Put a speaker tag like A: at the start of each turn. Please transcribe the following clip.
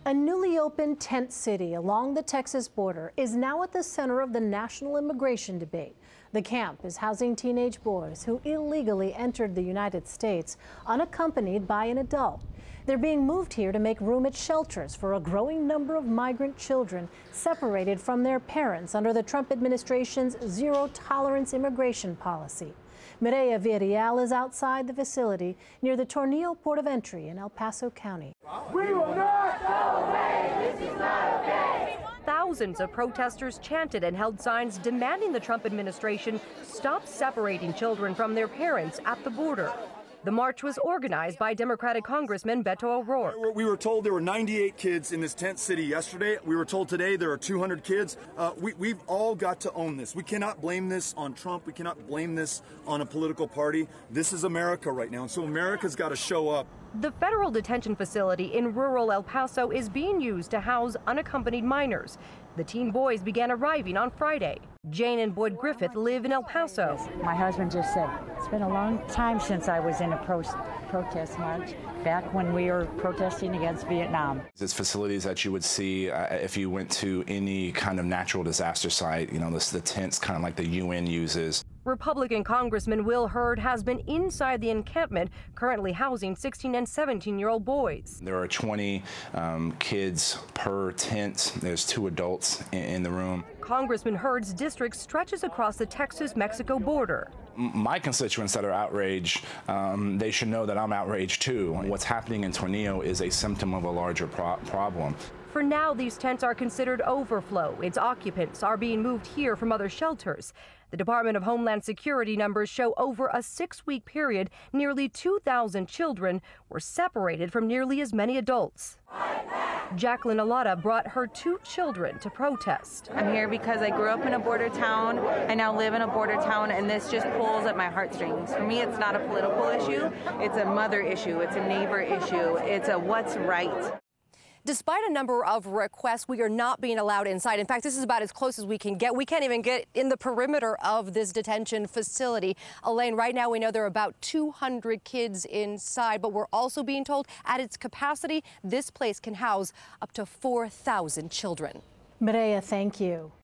A: A newly opened tent city along the Texas border is now at the center of the national immigration debate. The camp is housing teenage boys who illegally entered the United States unaccompanied by an adult. They're being moved here to make room at shelters for a growing number of migrant children separated from their parents under the Trump administration's zero-tolerance immigration policy. Mireya Villarreal is outside the facility near the Tornillo port of entry in El Paso County.
B: We will not go away. This is not okay.
C: Thousands of protesters chanted and held signs demanding the Trump administration stop separating children from their parents at the border. The march was organized by Democratic Congressman Beto O'Rourke.
D: We were told there were 98 kids in this tent city yesterday. We were told today there are 200 kids. We've all got to own this. We cannot blame this on Trump. We cannot blame this on a political party. This is America right now, and so America's got to show up.
C: The federal detention facility in rural El Paso is being used to house unaccompanied minors. The teen boys began arriving on Friday. Jane and Boyd Griffith live in El Paso.
E: My husband just said, it's been a long time since I was in a protest march, back when we were protesting against Vietnam.
F: It's facilities that you would see if you went to any kind of natural disaster site, you know, the tents kind of like the UN uses.
C: Republican Congressman Will Hurd has been inside the encampment, currently housing 16 and 17-year-old boys.
F: There are 20 kids per tent. There's 2 adults in the room.
C: Congressman Hurd's district stretches across the Texas-Mexico border.
F: My constituents that are outraged, they should know that I'm outraged too. What's happening in Tornillo is a symptom of a larger problem.
C: For now, these tents are considered overflow. Its occupants are being moved here from other shelters. The Department of Homeland Security numbers show over a 6-week period, nearly 2,000 children were separated from nearly as many adults. Jacqueline Alada brought her 2 children to protest.
G: I'm here because I grew up in a border town. I now live in a border town, and this just pulls at my heartstrings. For me, it's not a political issue. It's a mother issue. It's a neighbor issue. It's a what's right.
H: Despite a number of requests, we are not being allowed inside. In fact, this is about as close as we can get. We can't even get in the perimeter of this detention facility. Elaine, right now we know there are about 200 kids inside, but we're also being told at its capacity, this place can house up to 4,000 children.
A: Mireya, thank you.